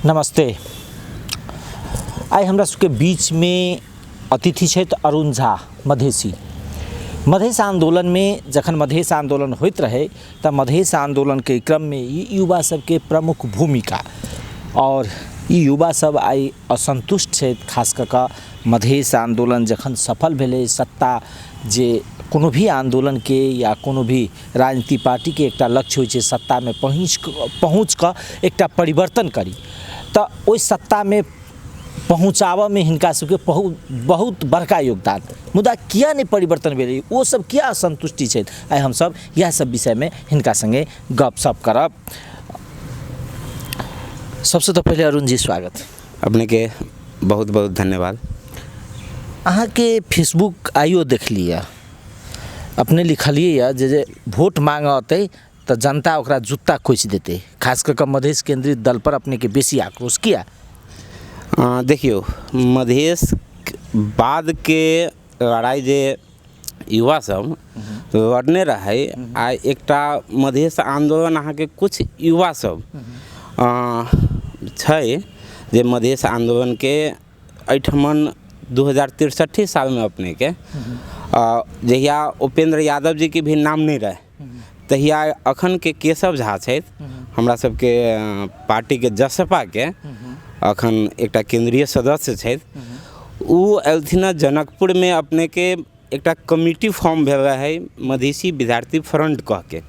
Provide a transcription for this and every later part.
नमस्ते। आई हमरा सबके बीच में अतिथि छथि अरुण झा, मधेसी। मधेश आंदोलन में जखन मधेश आंदोलन होइत रहे त मधेश आंदोलन के क्रम में ई युवा सबके प्रमुख भूमिका और ई युवा सब आई असंतुष्ट छथि, खास कऽ कऽ मधेश आंदोलन जखन सफल भेलै, सत्ता जे कोनो भी आंदोलन के या कोनो भी राजनीतिक पार्टी के एकटा लक्ष्य होइ छै सत्ता में पहुँच कऽ एकटा परिवर्तन करी, तो ओइ सत्ता में पहुँचावा में हिनका सबके बहुत बड़का योगदान। मुदा किया नहीं परिवर्तन भेलै, वो सब किया असंतुष्टि छथि, आइ हम सब यह सब विषय में हिनका संगे गपशप करब। सबसे तो पहले अरुण जी स्वागत। अपने के बहुत बहुत धन्यवाद। अहाँ के फेसबुक आइयो देख लिया, अपने लिखलिए जे वोट मांग अतै तो जनता ओकरा जूता खोच देते, खास करके मधेश केंद्रित दल पर अपने के बेसी आक्रोश किया। देखियो, मधेश बाद के लड़ाई जे युवा सब लड़ने रहे, आ एकटा मधेश आंदोलन अहाँ के कुछ युवा सब छै जे मधेश आंदोलन के एठमन 2063 साल में अपने के जहिया उपेंद्र यादव जी के भी नाम नहीं रहे, तहिया अखन के केशव झा छथि, हमरा सबके पार्टी के जसपा के अखन एकटा केंद्रीय सदस्य छथि, उ एलथिन जनकपुर में अपने के एकटा कमिटी फॉर्म भेल रहे मधेसी विद्यार्थी फ्रंट कह के।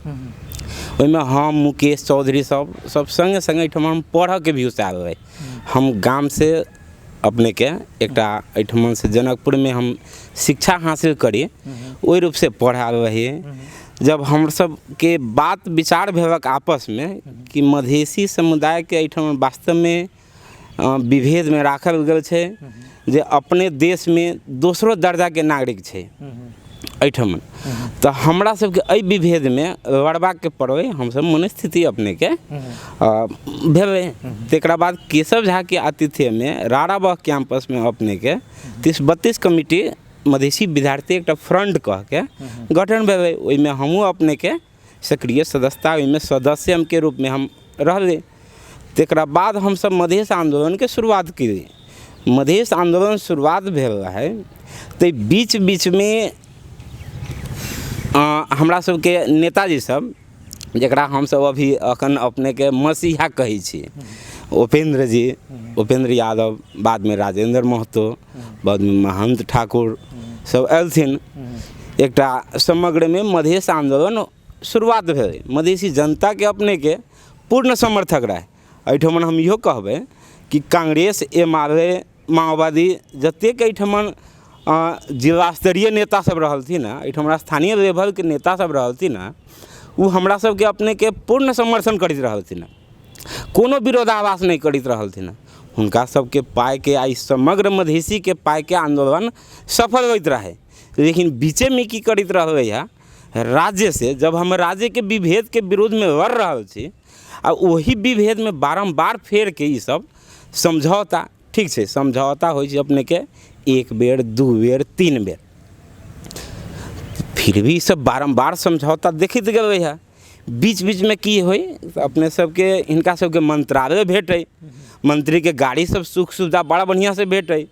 ओइमे हम मुकेश चौधरी सब संगे संगे एठमन पढ़ के भी आयल रहे। हम गाम से अपने के एकटा एठमन से जनकपुर में हम शिक्षा हासिल करी, ओइ रूप से पढ़ाल रही। जब हम सब के बात विचार भेलक आपस में कि मधेसी समुदाय के एठमन वास्तव में विभेद में राखल गेल छै, जे अपने देश में दूसरो दर्जा के नागरिक छै एठमन, तो हमरा सबके एहि विभेद में लड़बाक के पड़े। हम सब मनस्थिति अपने के भेलै। तकरा बाद केशव झा के आतिथ्य में राराबह कैंपस में अपने के 30-32 कमिटी मधेसी विद्यार्थी एकटा फ्रंट कह के गठन भेलै। ओइमे हमहूँ अपने के सक्रिय सदस्यता ओइमे सदस्य के रूप में हम रहले। तकरा बाद हम सब मधेश आंदोलन के शुरुआत की। मधेश आंदोलन शुरुआत भेल रहे तो बीच बीच में हमरा सबके नेताजी सब, जकरा हम सब अभी अखन अपने के मसीहा कहै छी, उपेंद्र जी, उपेंद्र यादव, बाद में राजेंद्र महतो, बाद में महंत ठाकुर सब एलथिन। एकटा समग्र में मधेश आंदोलन शुरुआत भेल। मधेसी जनता के अपने के पूर्ण समर्थक रहे। एठमन हम इहो कहबै कि कांग्रेस, एमआरए, माओवादी जतेक एठमन जिला स्तरीय नेता सब रहलथिन, एठमन स्थानीय लेवल के नेता सब रहलथिन, उ हमरा सबके अपने के पूर्ण समर्थन करैत रहलथिन, कोनो विरोधाभास नहीं करैत रहलथिन। हुनका सबके पाए के आई समग्र मधेसी के पाए के आंदोलन सफल होइत रहे। लेकिन बीचे में की करैत रहलै है, राज्य से जब हम राज्य के विभेद के विरोध में लड़ रहल छी, आ वही विभेद में बारम्बार फेर के ई सब समझौता, ठीक है, समझौता होइ छै अपने के 1 बेर 2 बेर 3 बेर, फिर भी सब बारम्बार समझौता देखैत गेलै है। बीच बीच में की होई, अपने सबके हिनका सबके मंत्रालय भेटै, मंत्री के गाड़ी सब सुख सुविधा बड़ा बढ़िया से भेटै।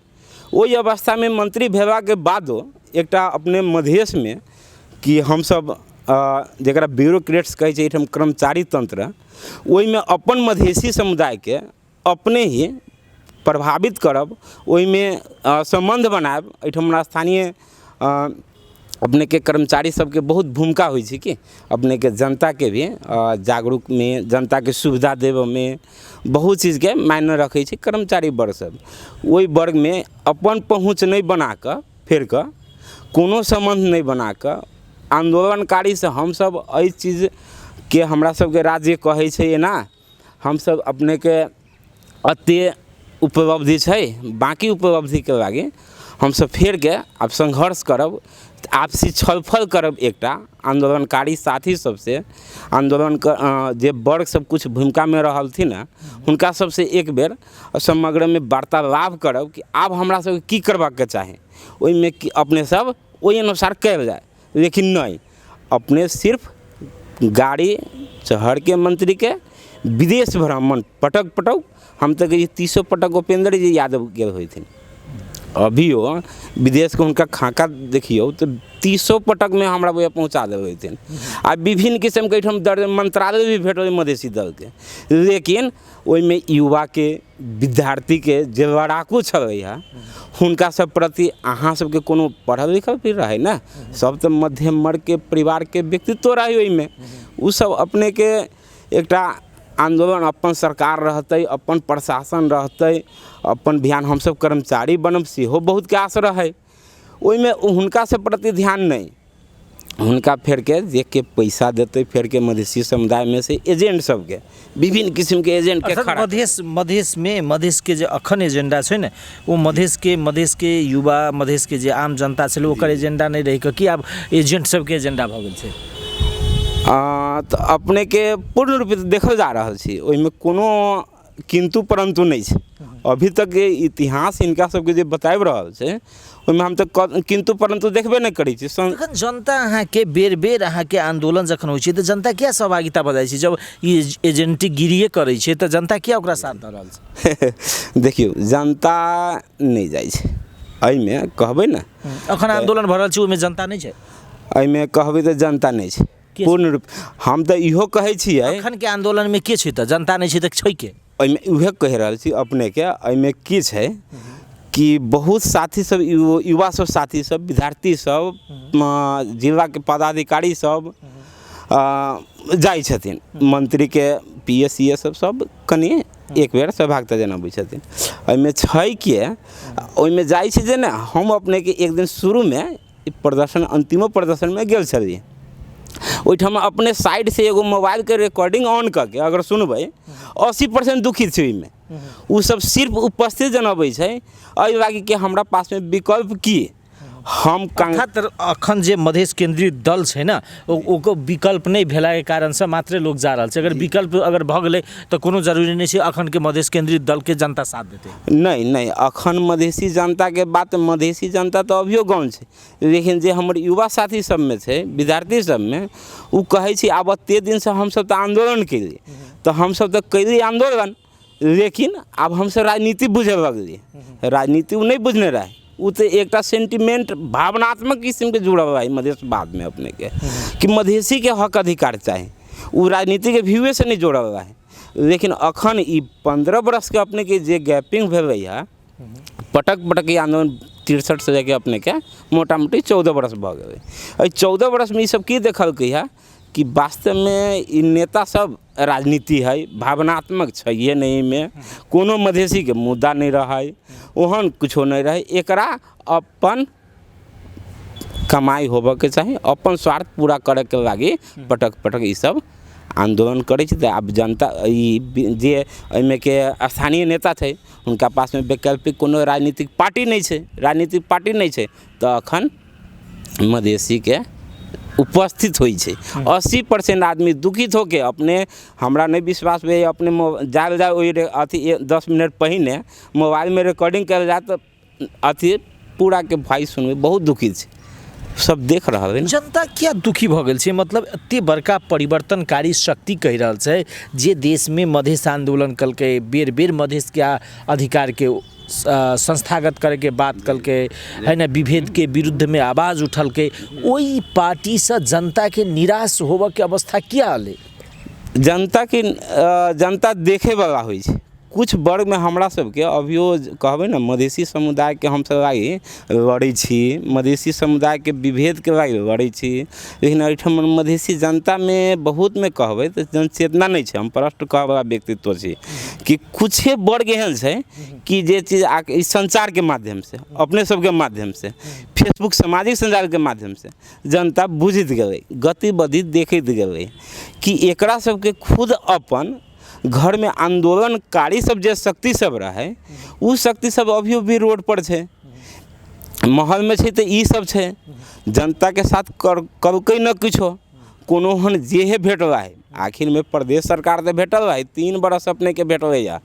ओहि अवस्था में मंत्री भेला के बादो एकटा अपने मधेश में कि हम सब जकरा ब्यूरोक्रेट्स कहै छै एहिठाम कर्मचारी तंत्र, ओहिमे अपन मधेसी समुदाय के अपने ही प्रभावित करब, ओहिमे संबंध बनाएब। एहिठाम स्थानीय अपने के कर्मचारी सबके बहुत भूमिका होइ छै कि अपने के जनता के भी जागरूक में, जनता के सुविधा देव में बहुत चीज़ के मायने रखे छै कर्मचारी वर्ग सब। ओहि वर्ग में अपन पहुँच नहीं बना कर, फेर कर कोनो संबंध नहीं बना कर आंदोलनकारी से हम सब एहि चीज़ के हमरा सबके राज्य कहै छै एना, हम सब अपने के अते उपलब्धि छै, बाकी उपलब्धि के लागी हम सब फेर के आब संघर्ष करब, आपसी छलफल करब एकटा आंदोलनकारी साथी सबसे। आंदोलन जे वर्ग सब कुछ भूमिका में रहलथिन, हुनका सबसे एक बेर समग्र में वार्तालाप करब कि आब हमरा सबके की करबाक के चाही, ओइमे कि अपने सब ओहि अनुसार कयल जाए। लेकिन नहीं, अपने सिर्फ गाड़ी चढ़ के मंत्री के विदेश भ्रमण पटक हम तो कही 30 पटक उपेंद्र जी यादव गेल हुए थे। अभियो विदेश के उनका खाका देखियो तो 30 पटक में हमरा वो पहुँचा दे हुए थे। आ विभिन्न किस्म के मंत्रालय भी भेट मधेसी दल के, लेकिन ओइमे युवा के विद्यार्थी के जे लड़ाकू छलैया हुनका सब प्रति अहाँ सबके कोनो पढ़ल लिखल भी रहे ना, सब तो मध्यम वर्ग के परिवार के व्यक्तित्व रहे ओइमे। उ सब अपने के एकटा आंदोलन, अपन सरकार रहते, अपन प्रशासन रहते, अपन ध्यान हम सब कर्मचारी बनब सेहो बहुत के आस रहे। ओइमे हुनका से प्रति ध्यान नहीं, हुनका फेर के जे के पैसा देते फेर के मधेसी समुदाय में से एजेंट सबके विभिन्न किस्म के एजेंट के खड़ा। मधेश के जे अखन एजेंडा छै ने, वो मधेश के युवा, मधेश के जे आम जनता छलै ओकर एजेंडा नहीं रही कि आब एजेंट सबके एजेंडा भऽ गेल छै। तो अपने के पूर्ण रूप से देखल जा रहा है, ओइमे कोनो किंतु परंतु नहीं है। अभी तक के इतिहास इनका सबके जे बताब रहा है ओइमे हम तो किंतु परंतु देखबे नहीं करी छी। जनता अहाँ के बेर बेर अहाँ के आंदोलन जखन होइ छै तो जनता क्या सहभागिता बजाइ छै? जब ई एजेंटगिरिए करै छै तो जनता क्या ओकरा साथ दऽ रहल छै? देखियो जनता नहीं जाइ छै, एहिमे कहबै ना अखन आंदोलन भऽ रहल छै ओइमे जनता नहीं छै, एहिमे कहबै तो जनता नहीं छै पूर्ण रूप। हम तो इहो कहै छियै अखन के आंदोलन में के छै? तो जनता नहीं छै तो छै के? एहिमे उहे कह रहल छी अपने के, एहिमे की छै कि बहुत साथी सब, युवा सब साथी सब, विद्यार्थी सब, जिला के पदाधिकारी सब जाइ छथिन, मंत्री के PS सब कनि एक बेर सहभागिता जनाबै छथिन। एहिमे छै कि ओहिमे जाइ छै जे ने, हम अपने के एक दिन शुरू में प्रदर्शन, अंतिमो प्रदर्शन में गेल छलियै। ओहिठाम अपने साइड से एगो मोबाइल के रिकॉर्डिंग ऑन करके अगर सुनबै 80% दुखित छै। ओहिमे उ सब सिर्फ उपस्थित जनबै छै एहि लागी कि हमरा पास में विकल्प की हम अखन जे मधेश केंद्रीय दल छै ना, ओको विकल्प नहीं भेला के कारण से मात्र लोग जा रहल छै। अगर विकल्प अगर भऽ गेलै तो कोनो जरूरी नहीं छै अखन के मधेश केंद्रीय दल के जनता साथ देते। नहीं, अखन मधेसी जनता के बात, मधेसी जनता तो अभियो गाँव छै, लेकिन जे हमर युवा साथी सब में छै, विद्यार्थी सब में, उ कहै छै आब एते दिन से हम सब तो आंदोलन केलिए, तो हम सब तो कैली आंदोलन, लेकिन अब हम सब राजनीति बुझे लगलिए। राजनीति उ नहीं बुझने रहे, उ तो एक सेंटिमेंट, भावनात्मक किस्म के जुड़ल रहा मधेश बाद में अपने के कि मधेसी के हक अधिकार चाहे, उ राजनीति के व्यूए से नहीं जुड़ल रहा। लेकिन अखन ई 15 बरस के अपने के जे गैपिंग भेल है, पटक ये आंदोलन 63 से जाके अपने के मोटा मोटी 14 बरस भऽ गेलै। 14 बरस में ये सब की देखलकै है कि वास्तव में इ नेता सब राजनीति है, भावनात्मक छै नहीं में, कोनो मधेसी के मुद्दा नहीं रहे, ओहन कुछो नहीं रहे। एकरा अपन कमाई होबे के चाहिए, अपन स्वार्थ पूरा करे के लागी पटक ई सब आंदोलन करे छै। आब जनता जे एहिमे के स्थानीय नेता छै उनका पास में वैकल्पिक कोनो राजनीतिक पार्टी नहीं छै, तो अखन मधेसी के उपस्थित होइ छै। 80% आदमी दुखित होके अपने, हमरा नहीं विश्वास भेल, अपने जायल जाए ओहि अथी 10 मिनट पहिने मोबाइल में रिकॉर्डिंग कयल जाए तो अथी पूरा के भाई सुनबै बहुत दुखित छै, सब देख रहा है। जनता क्या दुखी भऽ गेल छै? मतलब एते बड़का परिवर्तनकारी शक्ति कहि रहल छै जे देश में मधेश आंदोलन कलकै, बेर बेर मधेश के अधिकार के संस्थागत करे के बात कलकै है ना, विभेद के विरुद्ध में आवाज उठलकै, ओई पार्टी से जनता के निराश होबे के अवस्था क्या हलै? जनता देखे वाला होइ छै। कुछ वर्ग में हमरा सबके अभियो कहबै ना, मधेसी समुदाय के हम सब लागी लड़ै छी, मधेसी समुदाय के विभेद के लागी लड़ै छी, लेकिन एहिठाम मधेसी जनता में बहुत में कहबै तो जनचेतना नहीं छै। हम प्रश्न कहै वाला व्यक्तित्व छी कि कुछ वर्ग एहन छै कि जे चीज इस संचार के माध्यम से, अपने सबके माध्यम से, फेसबुक सामाजिक संजाल के माध्यम से जनता बुझित गेलै, गतिविधि देखैत गेलै कि एकरा सबके खुद अपन घर में आंदोलनकारी सब जे शक्ति सब रहे, उ शक्ति सब अभी भी रोड पर छै, महल में छै, तो ई सब छै जनता के साथ करकै न किछो, कोनो हन जे भेटल है। आखिर में प्रदेश सरकार तो भेटल है, 3 बरस अपने के भेटल है।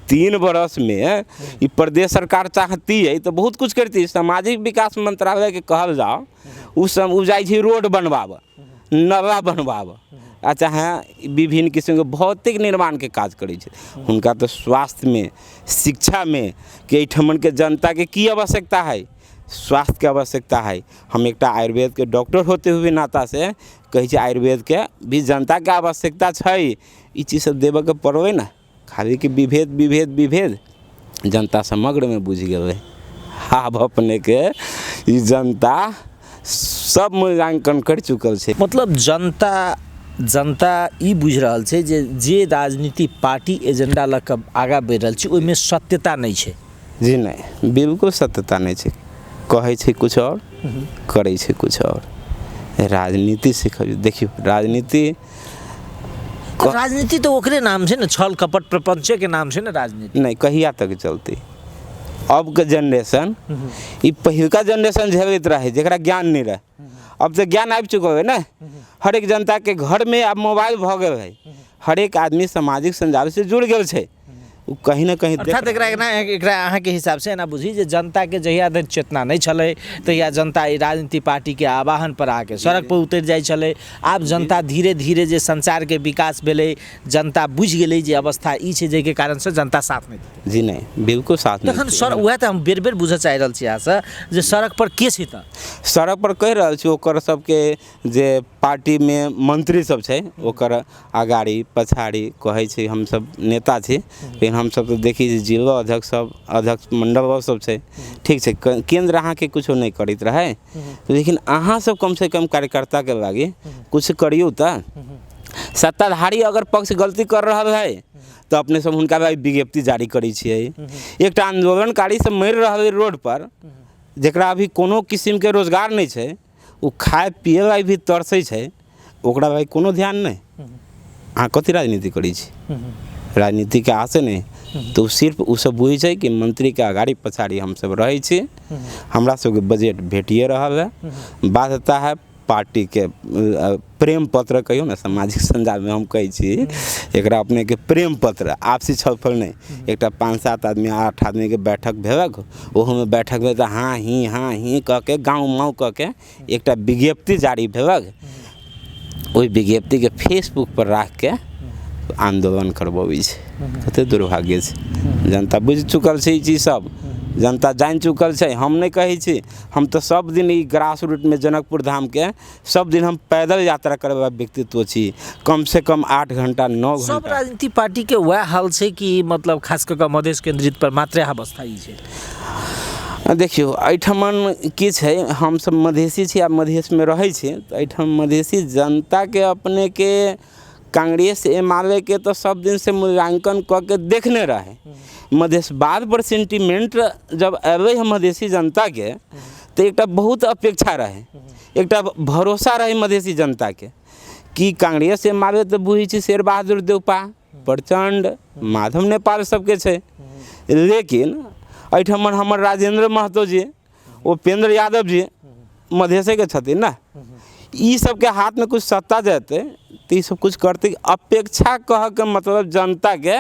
3 बरस में ई प्रदेश सरकार चाहती है तो बहुत कुछ करती। सामाजिक विकास मंत्रालय के कहल जाओ, उ जाइ छै रोड बनवाब, नाला बनवाब, आ चाहे विभिन्न किस्म के भौतिक निर्माण के काज करै छै। हुनका तो स्वास्थ्य में, शिक्षा में कि एहिठमन के जनता के की आवश्यकता है, स्वास्थ्य के आवश्यकता है। हम एक आयुर्वेद के डॉक्टर होते हुए नाता से कहे छी आयुर्वेद के भी जनता के आवश्यकता है। ई चीज सब देवे के पड़े ना, खाली कि विभेद विभेद विभेद जनता समग्र में बुझ गए। आब अपने के ई जनता सब मूल्यांकन कर चुकल छै। मतलब जनता ई बुझ रहल छै जे राजनीति पार्टी एजेंडा लऽ कऽ आगाँ बढ़ि रहल छै ओहिमे सत्यता नहीं छै। जी नहीं, बिल्कुल सत्यता नहीं छै। कहे छै कुछ और, करे छै कुछ और। राजनीति सिखाइयो, देखियो राजनीति राजनीति तो ओकरे नाम छै ना, छल कपट प्रपंच के नाम छै ना राजनीति। नहीं, कहिया तक चलते। अब के जनरेशन ई पहिलका जनरेशन झेलैत रहे जेकरा ज्ञान नहीं रहे। अब तो ज्ञान आबि चुकल है ना, हर एक जनता के घर में अब मोबाइल भ गए है। हर एक आदमी सामाजिक संजाल से जुड़ गए छै। उ कहीं ना कहीं अर्थात एकरा अहाँ के हिसाब से ना बुझी जे जनता के जहिया धरि चेतना नहीं छले तहिया जनता ई राजनीति पार्टी के आवाहन पर आके सड़क पर उतर जाय छले। आब जनता धीरे धीरे जे संसार के विकास भेले, जनता बुझ गेले जे अवस्था ई छै जे के कारण से जनता साथ नहीं देतै। जी नहीं, बिल्कुल साथ नहीं। तखन वह तो हम बेर बेर बुझ चाहि रहल छी से जे सड़क पर के छै त सड़क पर कह रहल छी ओकर सबके जे पार्टी में मंत्री सब छै ओकर आगाड़ी पछाड़ी कहे छै हम सब नेता छी। लेकिन हम सब तो देखी जिला अध्यक्ष सब, अध्यक्ष मंडल सब छै, ठीक छै। केंद्र अहाँ के कुछ नहीं करैत रहे, लेकिन अहाँ सब कम से कम कार्यकर्ता के लागी कुछ करियो त। सत्ताधारी अगर पक्ष गलती कर रहा है तो अपने सब हुनका विज्ञप्ति जारी करै छियै। एक आंदोलनकारी सब मर रहा है रोड पर, जकरा अभी कोनो किस्म के रोजगार नहीं छै, वो खाए पिए ला भी तरसै छै, ओकरा भाई कोनो ध्यान नहीं। अहाँ कथी राजनीति करै छी? राजनीति के आसे नहीं तो सिर्फ उ सब बुझै छै कि मंत्री के आगाड़ी पछाड़ी हम सब रहै छी, हमरा सबके बजट भेटिए रहल है। बाध्यता है पार्टी के प्रेम पत्र कहियो ना, सामाजिक संजाल में हम कहे छी एकरा अपने के प्रेम पत्र, आपसी छलफल नहीं। एक 5-7 आदमी 8 आदमी के बैठक भेलक, ओहो में बैठक में तो हाँ ही कह के गाँव माँव कह के एक विज्ञप्ति जारी भेलक। ओहि विज्ञप्ति के फेसबुक पर रख के आंदोलन करबबै छै। कते दुर्भाग्य छै। जनता बुझ चुकल छै ई चीज सब, जनता जान चुकल छै। हम नहीं कहे छी, हम तो सब दिन ई ग्रास रूट में जनकपुर धाम के सब दिन हम पैदल यात्रा करे वाला व्यक्तित्व छी। कम से कम 8 घंटा 9 घंटा। सब राजनीति पार्टी के वह हाल छै कि मतलब खास कर मधेश केंद्रित पर मात्र अवस्था ई छै। देखियो एहिठमन की छै, हम सब मधेसी छी आ मधेश में रहे छी, तो एहिठम मधेसी जनता के अपने के कांग्रेस एमएलए के तो सब दिन से मूल्यांकन क के देखने रहे। मधेशवाद पर सेंटिमेंट जब अबे है मधेसी जनता के तो एक बहुत अपेक्षा रहे, एक भरोसा रहे मधेसी जनता के कि कांग्रेस एमएलए तो बुझी छी शेर बहादुर देवपा, प्रचंड, माधव नेपाल सबके छै। लेकिन एहिठमन हमर राजेंद्र महतो जी, उपेंद्र यादव जी मधेसे के छथिन ना, ई सबके हाथ में कुछ सत्ता जाते तो ये सब कुछ करते। अपेक्षा कह के मतलब जनता के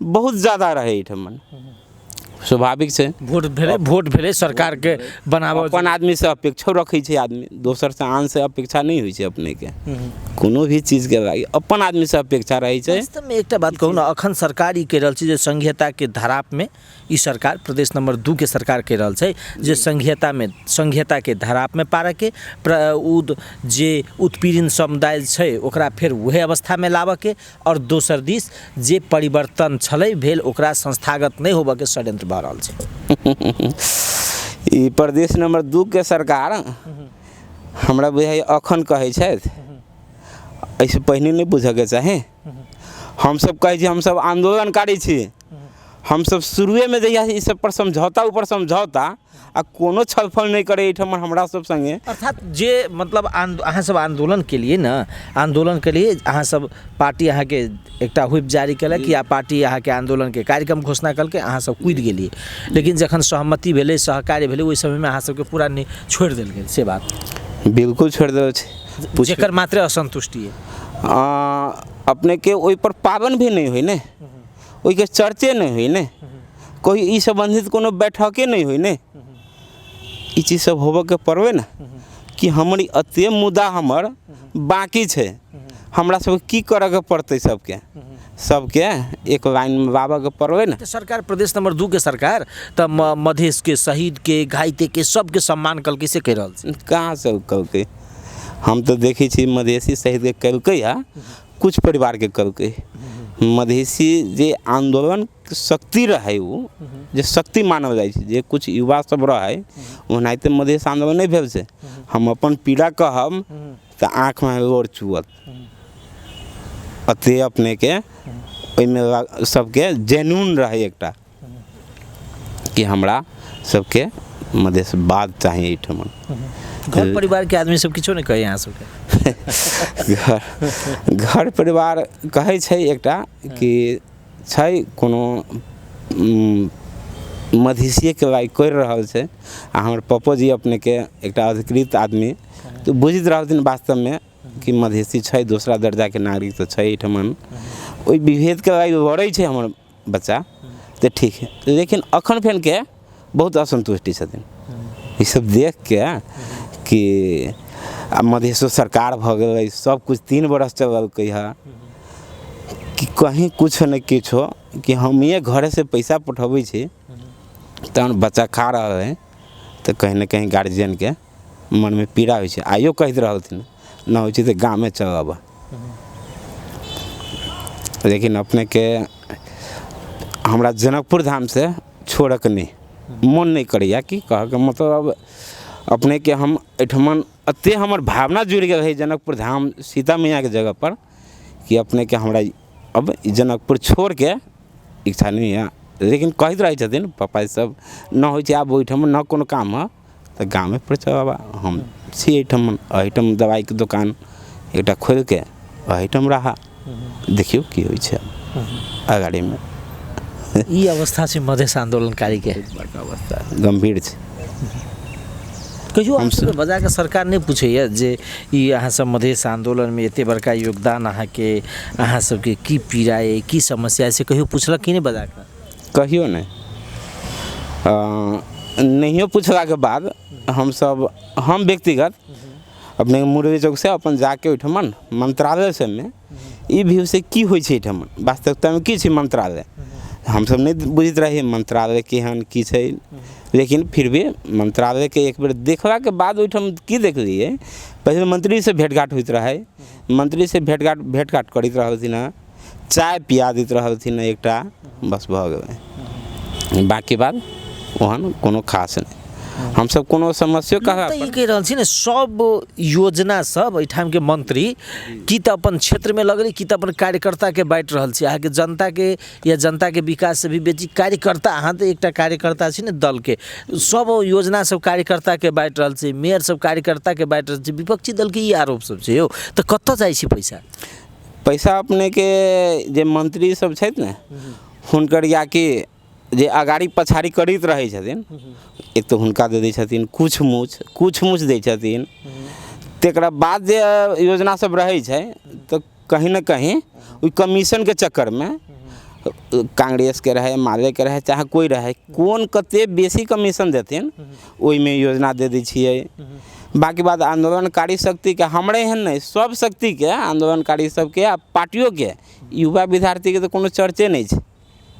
बहुत ज़्यादा रहे एहिठमन, स्वाभाविक छै। वोट भेले सरकार के बनाबो, अपन आदमी से अपेक्षा रखे छै आदमी, दोसर से आन से अपेक्षा नहीं हुई छै। अपने के कोनो भी चीज के लागी अपन आदमी से अपेक्षा रहे छै। वास्तव में एक बात कहूँ ना, अखन सरकार ई कह रहल छै जे संघीयता के धाराप में ई सरकार प्रदेश नंबर 2 के सरकार कह रहल छै जे संघीयता के धाराप में पारा के जे उत्पीड़न समुदाय छै ओकरा फिर वह अवस्था में लाबऽ के, और दोसर दिस जे परिवर्तन छलै भेल ओकरा संस्थागत नहीं होबऽ के षड्यंत्र भऽ रहल छै। ई प्रदेश नंबर 2 के सरकार हमरा बुझाइ अखन कहै छथि, ऐसे पहले नहीं बुझे के चाहे। हम सब कहे छी हम सब आंदोलनकारी छी, हम सब शुरुए में जहिया ई सब पर समझौता ऊपर समझौता आ कोनो छलफल नहीं करे एहिठमन हमरा सब संगे। अर्थात जे मतलब अहाँ सब आंदोलन के लिए ना, आंदोलन के लिए अहाँ सब पार्टी अहाँ के एकटा व्हिप जारी कलक या पार्टी अहाँ के आंदोलन के कार्यक्रम घोषणा करके अहाँ सब कूद गेलिए, लेकिन जखन सहमति भेले सहकार्य भेले ओहि समय में अहाँ सबके पूरा छोड़ देल गेल से बात। बिल्कुल छोड़ देल छै, जेकर मात्र असंतुष्टि है। अपने के ओहि पर पाबन भी नहीं हुई ने, ओहि के चर्चे नहीं हुई ने, कोई ई संबंधित कोनो बैठके नहीं हुई ने। ई चीज सब होबऽ के पड़बे ना कि हमर अते मुद्दा हमर बाकी छै, हमरा सब की करे के पड़ते सबके एक लाइन में बाबा के पड़वे ना। तो सरकार प्रदेश नंबर 2 के सरकार त मधेश के शहीद के घायते के सबके सम्मान कल कैसे कर रहल छै? कहाँ से कलकै? हम तो देखी छी मधेसी शहीद के कलकै है, कुछ परिवार के कलकै। मधेसी जे आंदोलन शक्ति रहे वो जे शक्ति मानल जाइ छै, जे कुछ युवा सब रहे ओनाहिते मधेश आंदोलन नहीं भेल छै। हम अपन पीड़ा कहब तो आँख में और चुअत। अते अपने के ओइमे सबके जेन्यून रहे एकटा कि हमरा सबके मधेश बाद चाहिए एठमन। घर परिवार के आदमी सब किछो नहीं कहे यहाँ सबके? घर परिवार कहे छै एकटा कि छै कोनो मधेसिए के लायक कर रहल छै। आ हमर पप्पो जी अपने के एकटा अधिकृत आदमी तो बुझित रहथिन वास्तव में कि मधेसी छै, दूसरा दर्जा के नागरिक तो छै एठमन। ओइ विभेद के लायक लड़ै छै हमर बच्चा तो ठीक है, लेकिन अखन फेन के बहुत असंतुष्टि छथिन ई सब देख के कि मधेशो सरकार भ गई, सब कुछ 3 बरस चलकै है कि कहीं कुछ न किछो कि हम ये घरे से पैसा पठबै छी तहन बच्चा खा रहा है तो कहीं न कहीं गार्जियन के मन में पीड़ा होइ छै। आइयो कहैत रहलथिन न होइ छै तो गाँव में चलब, लेकिन अपने के हमरा जनकपुर धाम से छोड़क नहीं मन नहीं करैया कि कह के मतलब अपने के हम एठमन अते हमर भावना जुड़ गए है जनकपुर धाम सीता मैया के जगह पर कि अपने के हमरा अब जनकपुर छोड़ के इच्छा नहीं है। लेकिन कहते रहे छथिन पापा सब न हो आब ओहिठमन न कोनो काम है तो गाँव में चलब। हम छी एहिठम दवाई के दुकान एकटा खोल के एहिठम रहा, देखियो की होइ छै अगाड़ी में। ई अवस्था छै मधेश आंदोलनकारी के? बड़का अवस्था गंभीर छै। कहियो हम सब बजा के सरकार नहीं पूछैया जे ई अहाँ सब मधेश आंदोलन में एते बड़का योगदान अहाँ सबके की पीड़ा है, की समस्या है से कहियो पूछलक कि नहीं बजा के? कहियो नहीं, नहियो पूछला के बाद हम व्यक्तिगत अपने मुरली चौक से अपन जाके ओहिठमन मंत्रालय से में ई भी से की होइ छै एठमन वास्तविकता में की छै मंत्रालय हम सब नहीं बुझित रही मंत्रालय केहन की छै। लेकिन फिर भी मंत्रालय के एक बेर देखला के बाद ओहिठम की देखलिए पहले मंत्री से भेंट-घाट होइत रहे, मंत्री से भेंट-घाट करैत रहलथिन है, चाय पिया दैत रहलथिन एकटा, बस भऽ गेलै। बाकी बात ओहन कोनो खास नहीं। हम सब कोनो समस्या कहा ई कह रहल छी ने सब योजना सब एठाम के मंत्री की त अपन क्षेत्र में लगली की त अपन कार्यकर्ता के बांट रहल छी। अहाँ के जनता के या जनता के विकास से भी बेची कार्यकर्ता, अहाँ तो एकटा कार्यकर्ता छी ने दल के, सब योजना सब कार्यकर्ता के बांट रहल छी, मेयर सब कार्यकर्ता के बांट रहल छी। विपक्षी दल के ई आरोप सब छै यौ, त कत्त जाइ छी पैसा अपने के जे मंत्री सब छथि ने हुनकर या कि जे अगाड़ी पछाड़ी करैत रहै छथिन, एक तो हुनका दे दै छथिन कुछ मुछ दै छथिन, तकरा बाद जे योजना सब रहै छै तो कहीं न कहीं ओइ कमीशन के चक्कर में कांग्रेस के रहे, माले के रहे, चाहे कोई रहे, कोन कते बेसी कमीशन देथिन ओइ में योजना दे दै छियै। बाकी बात आंदोलनकारी शक्ति के हमरे एहन नहीं, सब शक्ति के आंदोलनकारी सबके आ पार्टियों के, युवा विद्यार्थी के तो कोनो चर्चे नहीं छै।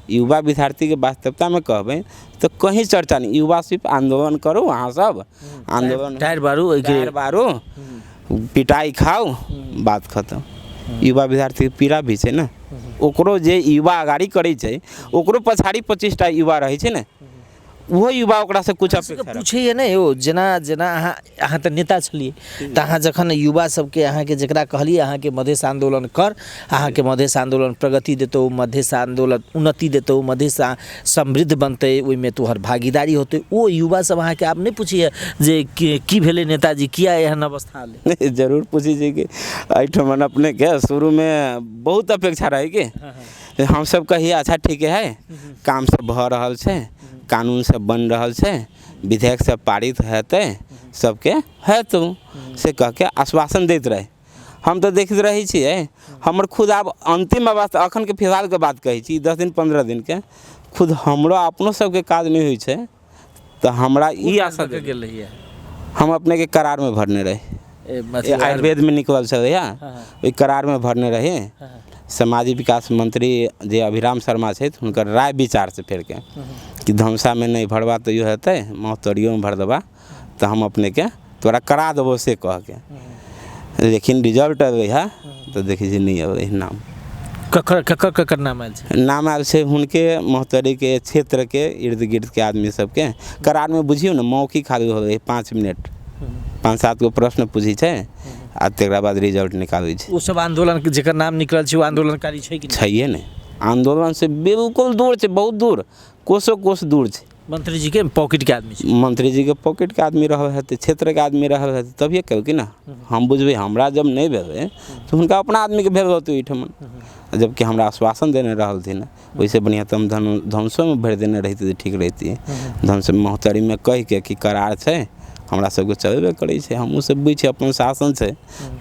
युवा विद्यार्थी के वास्तविकता में कहबे तो कहीं चर्चा नहीं, युवा सिर्फ आंदोलन करो, वहाँ सब आंदोलन टायर बारू पिटाई खाओ, बात खत्म। युवा विद्यार्थी के पीड़ा भी छै ना, ओकरो जे युवा अगाड़ी करै छै ओकरो पछाड़ी 25टा युवा रहै छै ना, वो युवा ओकरा से कुछ अपेक्षा पूछे नहीं हो। जेना अहाँ तो नेता छलिए तो अहाँ जखन युवा सबके अहाँ के जकरा कहलिए अहाँ के मधेश आंदोलन कर, अहाँ के मधेश आंदोलन प्रगति देतौ, मधेश आंदोलन उन्नति देतौ, मधेश समृद्ध बनते, ओहि में तोहर भागीदारी होते, वो युवा सब अहाँ के आप नहीं पूछिए जे की भेले नेताजी किया एहन अवस्था ले? जरूर पूछी छी कि एठमन अपने के शुरू में बहुत अपेक्षा रहे कि हम सब कहिए अच्छा ठीक है, काम सब भ रहल छै, कानून सब बन रहल छै, विधेयक सब पारित हेतै, सबके हेतौ से कह के आश्वासन दैत रहे। हम तो देखते रही छियै, हमर खुद आब अंतिम अवस्था अखन के फिलहाल के बात कहै छी 10 दिन 15 दिन के, खुद हमरो अपनो सबके काज नहीं होइ छै तो हमरा ई आशा गेल रही है हम अपने के करार में भरने रहे आयुर्वेद में निकल छे ओहि करार में भरने रहे सामाजिक विकास मंत्री जे अभिराम शर्मा छे हुनकर राय विचार से फेर के कि धमसा में नहीं भरबा तो यो हेतै महोत्तरियो में भर देबा तो हम अपने के तोरा करा देबो से कह के लेकिन रिजल्ट अबे है तो देखी जी नहीं अबे नाम ककर नाम आयल छै नाम आयल छै हुनके महोत्तरी के क्षेत्र के इर्द गिर्द के आदमी सबके करार में बुझियो ना मौखिक खाली हो 5 मिनट 5-7 गो प्रश्न पूछी छै आ तकरा बाद रिजल्ट निकालै छै ओ सब आंदोलन के जेकर नाम निकलल छै ओ आंदोलनकारी छै कि छैहे ने आंदोलन से बिल्कुल दूर छै बहुत दूर कोस दूर छै मंत्री जी के पॉकेट के आदमी छै मंत्री जी के पॉकेट के आदमी रहल हेतै क्षेत्र के आदमी रहल हेतै तभिए कहू कि ना हम बुझबै हमरा जब नहीं भेलै तो हुनका अपना आदमी के भेल होतै ओहिठमन जबकि हमरा आश्वासन देने रहलथिन वैसे बढ़िया तो हम धनुषो में भर देने रहिते ठीक रहिती धनुष महोत्तरी में कह के कि करार छै हमरा सबके चलेबे करै छै हमहूँ सब बुझै छी अपन शासन छै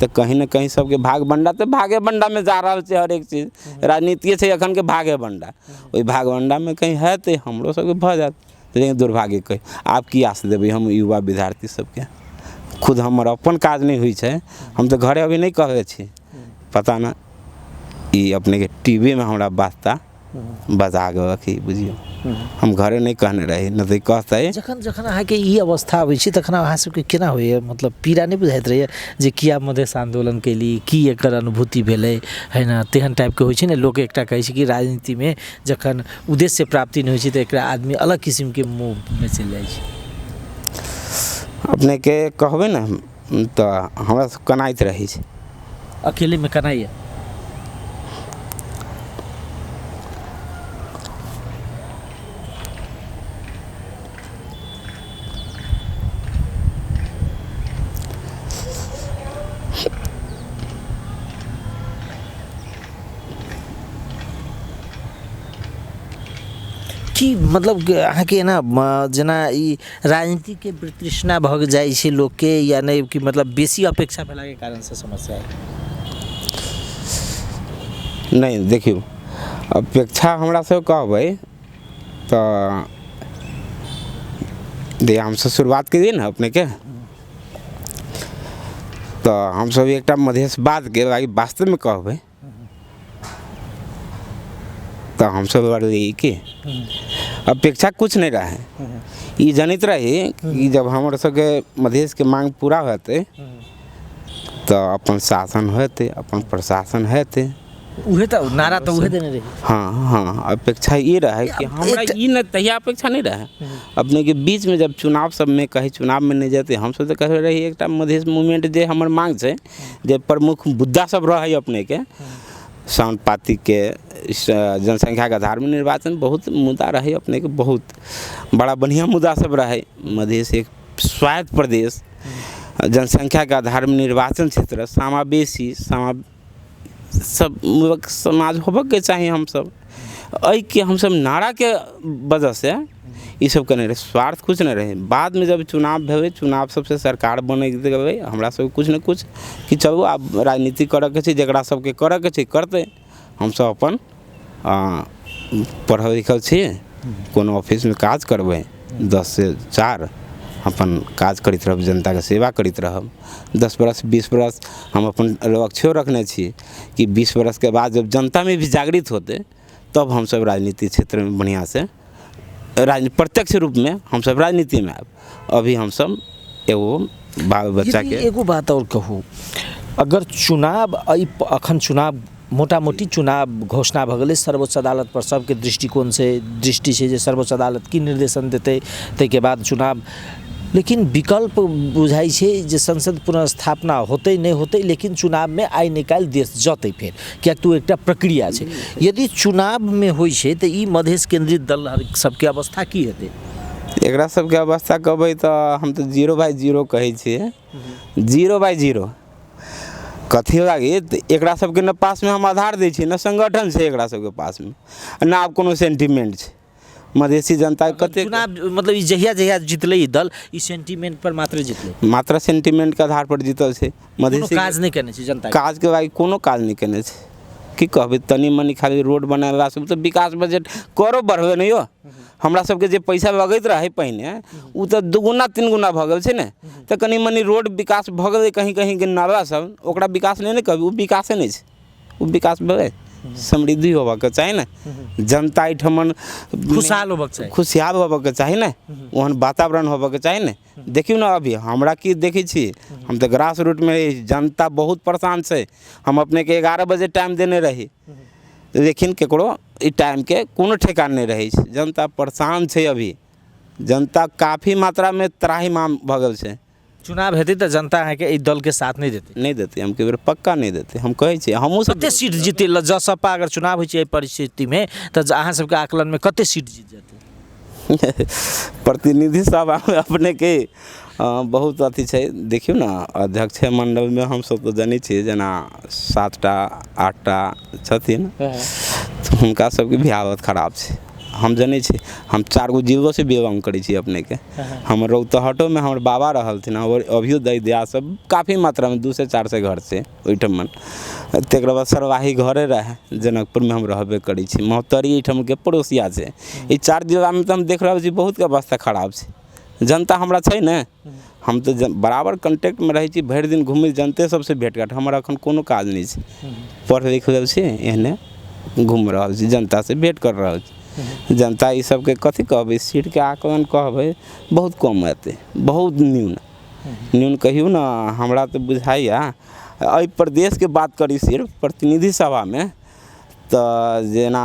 तो कहीं ना कहीं सबके भाग बंडा तो भागे बंडा में जा रहा है हर एक चीज राजनीतिए छै अखन के भागे बंडा ओहि भाग बंडा में कहीं हेतै हमरो सबके भऽ जायत लेकिन दुर्भाग्य कही आप की आस देबै हम युवा विद्यार्थी सबके खुद हमर अपन काज नहीं हुई छै हम तो घरे अभी नहीं कहले छी पता ना ई अपने के टीवी में हमरा बास्ता बजा गए कि बुझियो हम घरे नहीं कहने रही न तो कहते जखन जखन अहाँ के ई अवस्था आबै छै तखन अहाँ सबके केना होइए मतलब पीड़ा नहीं बुझाइत रहैए जे किया मधेश आंदोलन केली की एकर अनुभूति भेलै है ना तेहन टाइप के होइ छै ने लोग एकटा कहै छै कि राजनीति में जखन उद्देश्य प्राप्ति नहीं होइ छै तो एकरा आदमी अलग किस्म के मुँह में चलि जाइ छै अपने के कहबै ना तो हमरा कनाइत रही छै अकेले में कनाइए कि मतलब अहाँ के ना जना ई राजनीति के तृष्णा भग जाइ छै लोग के या नहीं कि मतलब बेसी अपेक्षा भेला के कारण से समस्या है नहीं देखियो अपेक्षा हमरा सब कहबै तो दे हम से शुरुआत करिए ना अपने के तो हम सब एकटा मधेशवाद के वास्तव में कहबै तो हम सब रही कि अपेक्षा कुछ नहीं रहे ये जनित रही कि जब हमारे सबके मधेश के मांग पूरा होते तो अपन शासन होते अपन प्रशासन होते उहे तो नारा तो उहे देने रही हाँ अपेक्षा ये रहे कि हमरा ये न तहिया अपेक्षा नहीं रहे अपने के बीच में जब चुनाव सब में कहीं चुनाव में नहीं जाते हम सब तो कह रही एक मधेश मूवमेंट जे हमर मांग छै जे प्रमुख मुद्दा सब रहे अपने के साउंड पाती के जनसंख्या के आधार में निर्वाचन बहुत मुद्दा रहे अपने के बहुत बड़ा बढ़िया मुद्दा सब रहे मधेश एक स्वायत्त प्रदेश जनसंख्या के आधार में निर्वाचन क्षेत्र समावेशी सब समाज होबक के चाहिए हम सब अई के हम सब नारा के वजह से ये सब करने रहे स्वार्थ कुछ नहीं रहे बाद में जब चुनाव भेबे चुनाव सबसे सरकार बने देवे हमरा सब कुछ न कुछ कि चलू आब राजनीति करे के छै जकरा सबके करे के छै करते हम सब अपन पढ़ल लिखल छी कोनो ऑफिस में काज करबै 10 से 4 अपन काज करते रहब जनता के सेवा करते रहब 10 बरस 20 बरस हम अपन लक्ष्य रखने छी कि 20 बरस के बाद जब जनता में भी जागृत होते तब हम सब राजनीति क्षेत्र में बढ़िया से प्रत्यक्ष रूप में हम सब राजनीति में आब अभी हम सब एगो बाल बच्चा के एगो बात और कहूँ अगर चुनाव अखन चुनाव मोटा मोटी चुनाव घोषणा भ गेलै सर्वोच्च अदालत पर सबके दृष्टि छै जे सर्वोच्च अदालत की निर्देशन देतै ताहिके बाद चुनाव लेकिन विकल्प बुझाइ छै जे संसद पुनर्स्थापना होतै नहीं होतै लेकिन चुनाव में आइ निकाल देश जतै फेर कियाक तो एकटा प्रक्रिया छै यदि चुनाव में होइ छै तऽ ई मधेश केंद्रित दल सबके अवस्था की हेतै एकरा सबके अवस्था कहबै तऽ हम तऽ 0/0 कहै छियै 0/0 कथी लागी एकरा सबके न पास में हम आधार दै छियै न संगठन छै एकरा सबके पास में न आब कोनो सेंटिमेंट छै मधेसी जनता कते चुनाव मतलब ई जहिया जितले ई दल ई सेंटिमेंट पर मात्र जितले मात्र सेंटिमेंट के आधार पर जीतल छै मधेसी काज नहीं करने छै जनता काज के भाई कोनो काज नहीं करने छै की कहबै तनी मनी खाली रोड बनाला से तो विकास बजट करो बढ़बे नहीं हो। हमरा सबके जे पैसा लगैत रहे पहिने उ तो दुगुना तीन गुना भऽ गेल छै ने, तो कनी मनी रोड विकास भऽ गेलै, कहीं कहीं के नाला सब ओकरा विकास नहीं कहबै, उ विकासे नहीं छै, उ विकास भेलै। समृद्धि होबऽके चाही ने, जनता एहिठमन खुशहाल होबऽके चाही, खुशहाल होबऽके चाही ने, ओहन वातावरण होबऽके चाही ने। देखियौ ना अभी हमरा की देखै छी, हम तो ग्रास रूट में रही, जनता बहुत परेशान छै। हम अपने के 11 बजे टाइम देने रही, लेकिन केकरो ई टाइम के कोनो ठेकान नहीं रही छै। जनता परेशान छै, अभी जनता काफ़ी मात्रा में त्राहिमाम भऽ गेल छै। चुनाव हेतै तऽ जनता अहाँके ई दल के साथ नहीं देतै? नहीं देते, हम बेर पक्का नहीं देते, हम कहै छी। हमहूँ सब कते सीट जीते जसपा अगर चुनाव होइ छै एहि परिस्थिति में तऽ अहाँ सबके आकलन में कते सीट जीत जेतै? प्रतिनिधि सभा में अपने के बहुत अथी छै। देखियौ ना अध्यक्ष मंडल में हम सब तो जानै छियै, जेना 7टा 8टा छथिन, हुनका सबके भी हालत खराब छै। हम जानै छी, हम 4 गो जिलो से बिलोंग करै छी अपने के। हम रौतहटो में हमर बाबा रहलथिन, और अभियो दैदिया सब काफ़ी मात्रा में 2 से 4 से घर से ओहिठमन। तकर बाद सरवाही घरे रहे, जनकपुर में हम रहबे करै छी। महोत्तरी एहिठम के पड़ोसिया छै। ई 4 जिला में तो हम देख रहल छी बहुत के अवस्था खराब छै। जनता हमरा छै ने, हम तो बराबर कॉन्टेक्ट में रहै छी, भरि दिन घूमै जनते सबसे भेट घाट। हमर अखन कोनो काज नहीं छै, पढ़ लिख रहल छी, एहने घूम रहल छी, जनता से भेंट कर रहल छी। जनता ई सबके कथी कहबै, सीट के आकलन कहबै बहुत कम एतै, बहुत न्यून कहियो ना। हमरा तो बुझाइया एहि प्रदेश के बात करी सिर्फ प्रतिनिधि सभा में, तो जेना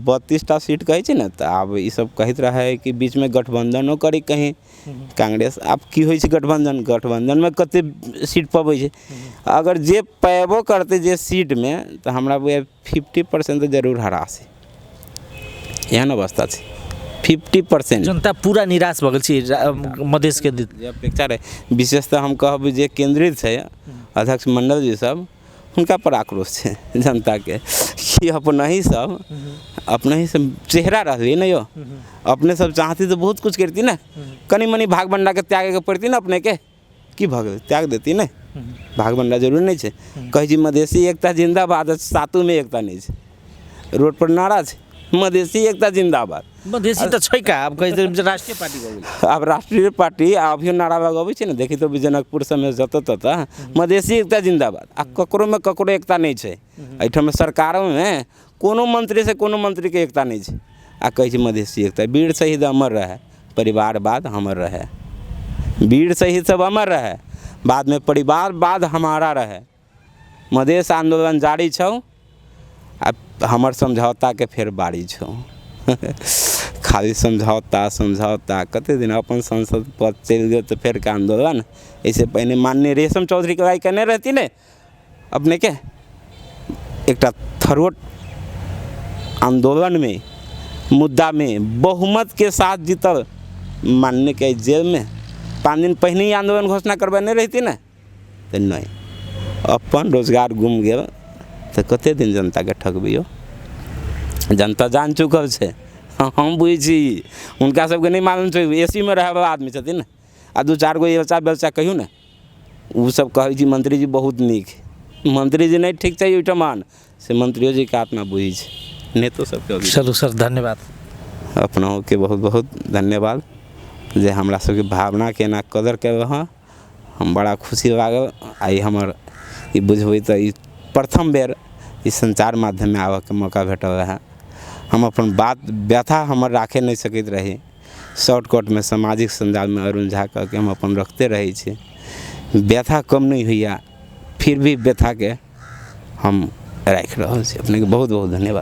32टा सीट कहै छै ने, तो आब ई सब कहैत रहे कि बीच में गठबंधनो करी कहीं कांग्रेस। आब की होइ छै गठबंधन में कते सीट पबै छै? अगर जे पैबो करते जे सीट में, तो हमरा बुझाइया 50% तो जरूर हरासी, एहन अवस्था छै। 50% जनता पूरा निराश भऽ गेल छै मधेश के अपेक्षा रहे। विशेषतः हम कहबै जे केंद्रित छै अध्यक्ष मंडल जी सब, हुनका पर आक्रोश छै जनता के कि अपना ही सब चेहरा रहलै ना यो। अपने सब चाहती तो बहुत कुछ करती ना, कनी मनी भाग बंडा के त्यागे के पड़ती ना अपने के, की भऽ गेल त्याग देती ना। भाग बंडा जरूरी नहीं छै। कहै छी मधेसी एकता जिंदाबाद, सातों में एकता नहीं छै। रोड पर नारा छै मधेसी एकता जिंदाबाद। मधेसी तऽ छै का, आब कहै छै राष्ट्रीय पार्टी भऽ गेल। आब राष्ट्रीय पार्टी अभियो नारा लगबै छै ने, देखी तो जनकपुर सब में जतऽ ततऽ मधेसी एकता जिंदाबाद। आ ककरो में ककरो एकता नहीं छै। एहिठाम सरकारों में कोनो मंत्री से कोनो मंत्री के एकता नहीं छै। आ कहै छै मधेसी एकता। वीर शहीद अमर रहे, परिवारवाद हमर रहे। वीर शहीद सब अमर रहे, बाद में परिवारवाद हमारा रहे। मधेश आंदोलन जारी छौ, आ हमर समझौता के फेर बारी छौ। खाली समझौता कते दिन अपन संसद पद चल गए तो फिर का आंदोलन। इससे पहले माननीय रेशम चौधरी के राय कहने रहती ने अपने के, एक थरोट आंदोलन में मुद्दा में बहुमत के साथ जीतल माननीय के जेल में 5 दिन पहले ही आंदोलन घोषणा करवाने रहती ना, तो नहीं अपन रोजगार गुम गया तो कते दिन जनता के ठगबियो। जनता जान चुकल छै, हम बुझै छी। उनका सबके नहीं मालूम छै, एसी में रहे वाला आदमी छथिन ने, आ 2-4 गो एलचा बेलचा कहियो ने, उ सब कहै छी मंत्री जी बहुत नीक। मंत्री जी नहीं ठीक छै ओहिठमान, से मंत्रियों जी के आत्मा बुझै छै, नेतो सबके। चलू सर, धन्यवाद। अपना के बहुत बहुत धन्यवाद जे हमरा सबके भावना के ना कदर कर रहा। हम बड़ा खुशी लागल। आई हमर ई बुझबै तऽ ई प्रथम बेर इस संचार माध्यम में आबऽ के मौका भेटल रहा। हम अपन बात व्यथा हमर राखे नहीं सकैत रही, शॉर्टकट में सामाजिक संजाल में अरुण झा कह के हम अपन रखते रहे छी। व्यथा कम नहीं हुई, फिर भी व्यथा के हम राख रहे छी। अपने के बहुत बहुत धन्यवाद।